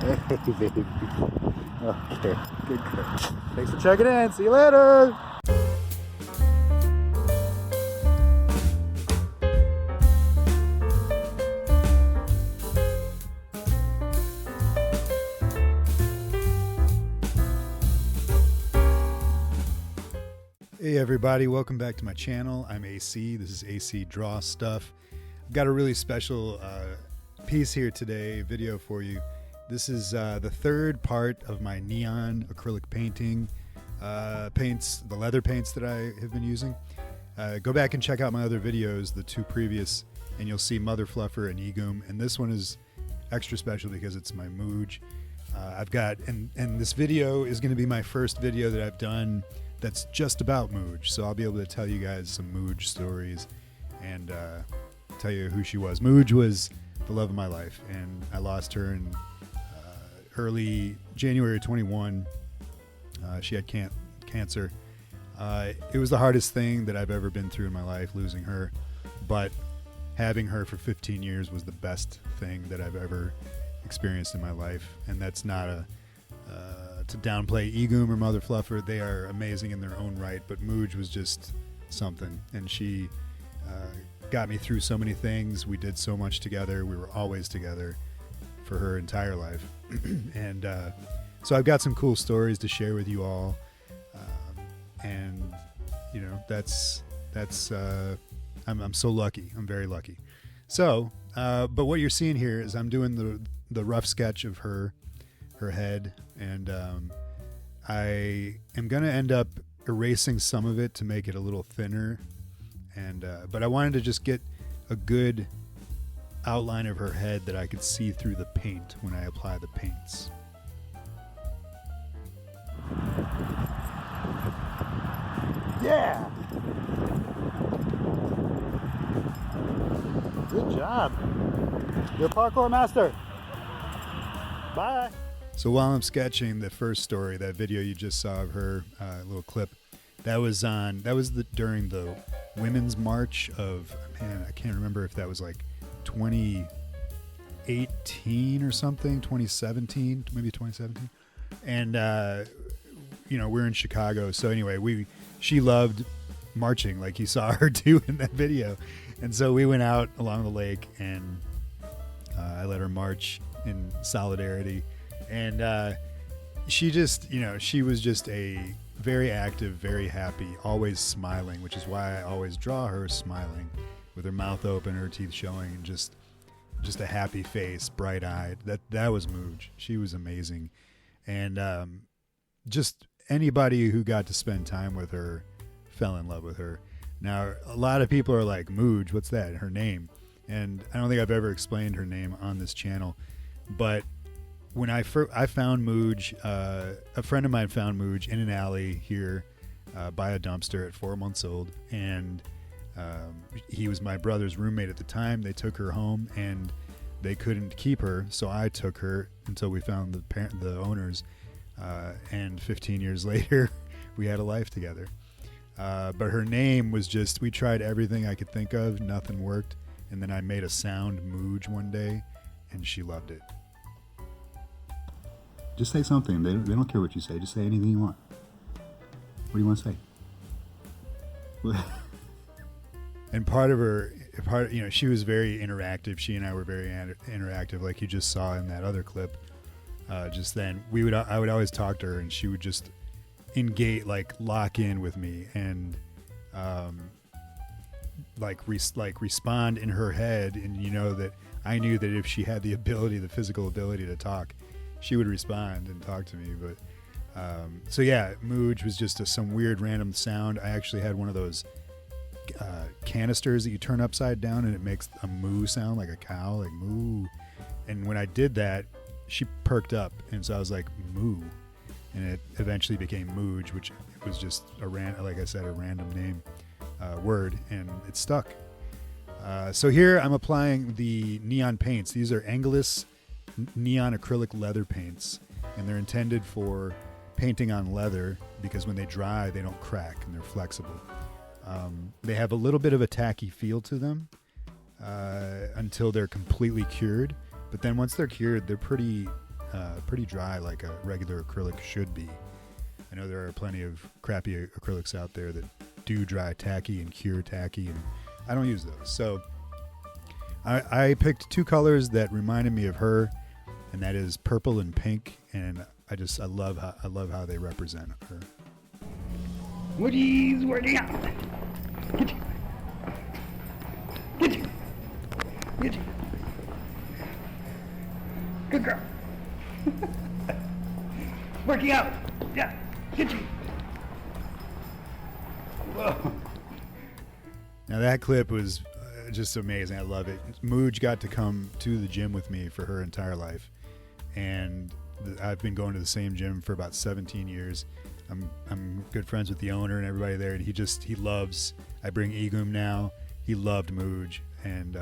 Hey, baby. Okay, good. Thanks for checking in. See you later. Hey everybody, welcome back to my channel. I'm AC. This is AC Draw Stuff. I've got a really special piece here today, video for you. This is the third part of my neon acrylic painting paints, the leather paints that I have been using. Go back and check out my other videos, the two previous, and you'll see Mother Fluffer and Egoom. And this one is extra special because it's my Mooge. I've got, and this video is going to be my first video that I've done that's just about Mooge, so I'll be able to tell you guys some Mooge stories and tell you who she was. Mooge was the love of my life, and I lost her in early January 21. She had cancer. It was the hardest thing that I've ever been through in my life, losing her, but having her for 15 years was the best thing that I've ever experienced in my life. And that's not to downplay Egoom or Mother Fluffer. They are amazing in their own right, but Mooge was just something, and she got me through so many things. We did so much together. We were always together for her entire life. And so I've got some cool stories to share with you all, and you know, that's I'm so lucky. I'm very lucky. So but what you're seeing here is I'm doing the rough sketch of her head, and I am gonna end up erasing some of it to make it a little thinner, and but I wanted to just get a good outline of her head that I could see through the paint when I apply the paints. Yeah, good job. You're a parkour master. Bye. So while I'm sketching the first story, that video you just saw of her, little clip, that was during the Women's March of, man, I can't remember if that was like 2018 or something, 2017, maybe 2017. And you know, we're in Chicago, so anyway, she loved marching, like you saw her do in that video, and so we went out along the lake, and I let her march in solidarity. And she just, you know, she was just a very active, very happy, always smiling, which is why I always draw her smiling, with her mouth open, her teeth showing, and just a happy face, bright-eyed. That was Mooge. She was amazing. And just anybody who got to spend time with her fell in love with her. Now, a lot of people are like, Mooge, what's that? Her name. And I don't think I've ever explained her name on this channel, but when I found Mooge, a friend of mine found Mooge in an alley here by a dumpster at 4 months old, and he was my brother's roommate at the time. They took her home, and they couldn't keep her, so I took her until we found the owners, and 15 years later, we had a life together. But her name was just, we tried everything I could think of, nothing worked, and then I made a sound, Mooge, one day, and she loved it. Just say something. They don't care what you say. Just say anything you want. What do you want to say? And you know, she was very interactive. She and I were very interactive, like you just saw in that other clip. Just then, I would always talk to her, and she would just engage, like lock in with me, and respond in her head. And you know that I knew that if she had the physical ability to talk, she would respond and talk to me. But so yeah, Mooge was just some weird random sound. I actually had one of those canisters that you turn upside down, and it makes a moo sound, like a cow, like moo. And when I did that, she perked up, and so I was like, moo, and it eventually became Mooge, which was just like I said, a random name word, and it stuck. So here I'm applying the neon paints. These are Angelus neon acrylic leather paints, and they're intended for painting on leather because when they dry they don't crack and they're flexible. They have a little bit of a tacky feel to them until they're completely cured, but then once they're cured, they're pretty pretty dry like a regular acrylic should be. I know there are plenty of crappy acrylics out there that do dry tacky and cure tacky, and I don't use those. So I picked two colors that reminded me of her, and that is purple and pink, and I love how they represent her. Woody's working out. Get you. Get you. Get you. Good girl. Working out. Yeah. Get you. Whoa. Now that clip was just amazing. I love it. Mooge got to come to the gym with me for her entire life, and I've been going to the same gym for about 17 years. I'm good friends with the owner and everybody there, and he loves. I bring Egum now. He loved Mooge, and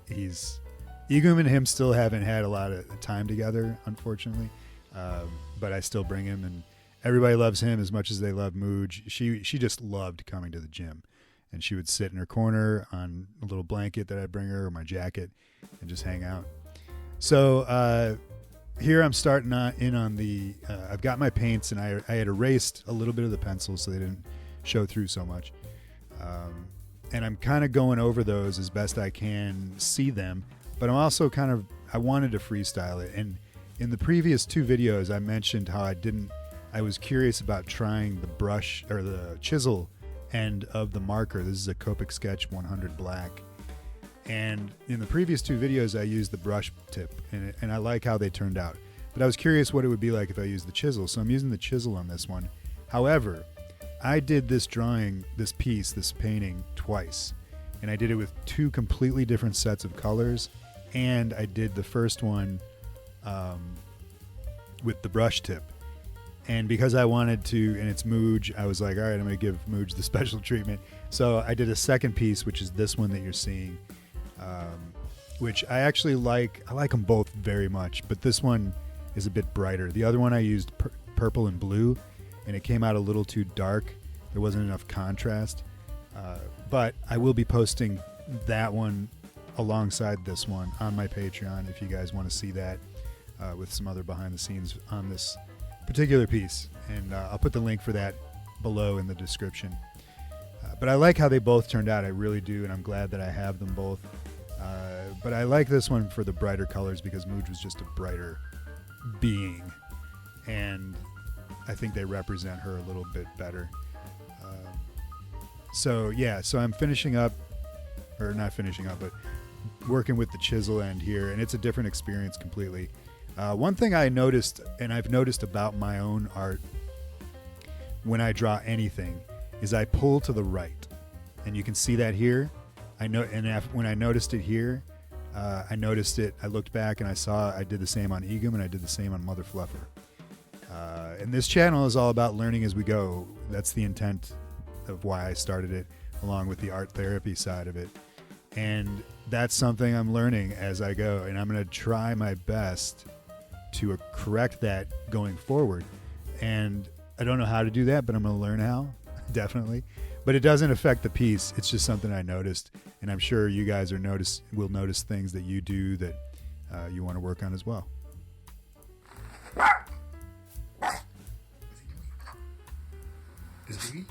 Egum and him still haven't had a lot of time together, unfortunately. But I still bring him, and everybody loves him as much as they love Mooge. She just loved coming to the gym, and she would sit in her corner on a little blanket that I bring her, or my jacket, and just hang out. So here I'm starting in on the. I've got my paints, and I had erased a little bit of the pencils so they didn't show through so much. And I'm kind of going over those as best I can see them, but I'm also I wanted to freestyle it. And in the previous two videos, I mentioned how I was curious about trying the brush or the chisel end of the marker. This is a Copic Sketch 100 black. And in the previous two videos, I used the brush tip, and I like how they turned out. But I was curious what it would be like if I used the chisel, so I'm using the chisel on this one. However, I did this drawing, this painting twice, and I did it with two completely different sets of colors, and I did the first one with the brush tip. And because I wanted to, and it's Mooge, I was like, all right, I'm going to give Mooge the special treatment. So I did a second piece, which is this one that you're seeing, which I actually like. I like them both very much, but this one is a bit brighter. The other one I used purple and blue, and it came out a little too dark. There wasn't enough contrast. But I will be posting that one alongside this one on my Patreon if you guys want to see that with some other behind the scenes on this particular piece. And I'll put the link for that below in the description. But I like how they both turned out. I really do, and I'm glad that I have them both. But I like this one for the brighter colors because Mooge was just a brighter being, and I think they represent her a little bit better. So I'm finishing up, or not finishing up, but working with the chisel end here, and it's a different experience completely. One thing I noticed, and I've noticed about my own art when I draw anything, is I pull to the right, and you can see that here. When I noticed it here, I looked back and I did the same on Egum, and I did the same on Mother Fluffer. And this channel is all about learning as we go. That's the intent of why I started it, along with the art therapy side of it. And that's something I'm learning as I go, and I'm going to try my best to correct that going forward. And I don't know how to do that, but I'm going to learn how, definitely. But it doesn't affect the piece. It's just something I noticed, and I'm sure you guys will notice things that you do that you want to work on as well. Is he?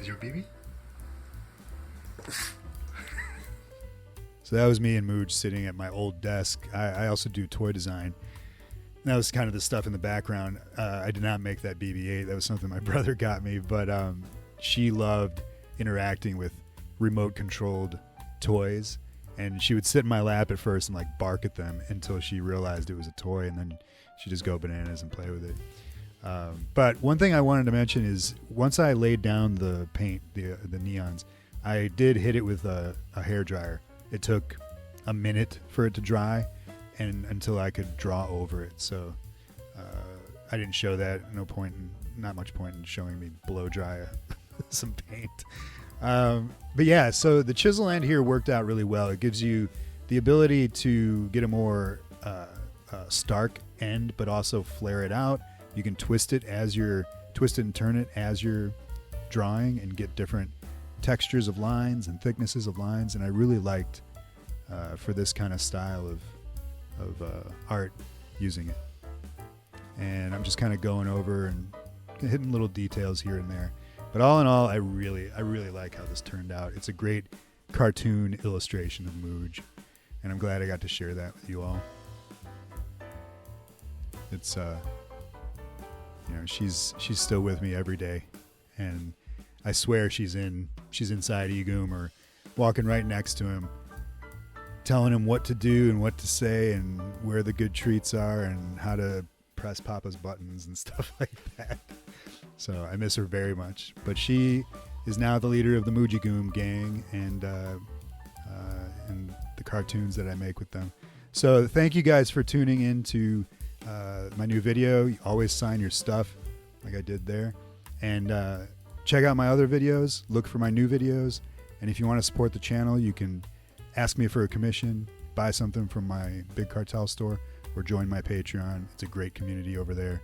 Is your baby? So that was me and Mooge sitting at my old desk. I also do toy design. That was kind of the stuff in the background. I did not make that BB-8. That was something my brother got me. But she loved interacting with remote-controlled toys. And she would sit in my lap at first and like bark at them until she realized it was a toy. And then she'd just go bananas and play with it. But one thing I wanted to mention is once I laid down the paint, the neons, I did hit it with a hairdryer. It took a minute for it to dry and until I could draw over it. So I didn't show that. Not much point in showing me blow dry some paint. But yeah, so the chisel end here worked out really well. It gives you the ability to get a more stark end, but also flare it out. You can twist it and turn it as you're drawing and get different textures of lines and thicknesses of lines, and I really liked for this kind of style of art using it. And I'm just kind of going over and hitting little details here and there. But all in all, I really like how this turned out. It's a great cartoon illustration of Mooge, and I'm glad I got to share that with you all. It's you know, she's still with me every day, and I swear she's inside Egoom or walking right next to him, telling him what to do and what to say and where the good treats are and how to press Papa's buttons and stuff like that. So I miss her very much. But she is now the leader of the Mooge gang and the cartoons that I make with them. So thank you guys for tuning in to my new video. You always sign your stuff like I did there. And check out my other videos. Look for my new videos. And if you want to support the channel, you can ask me for a commission, buy something from my Big Cartel store, or join my Patreon. It's a great community over there.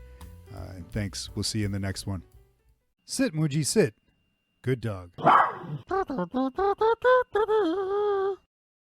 And thanks. We'll see you in the next one. Sit, Moogie, sit. Good dog.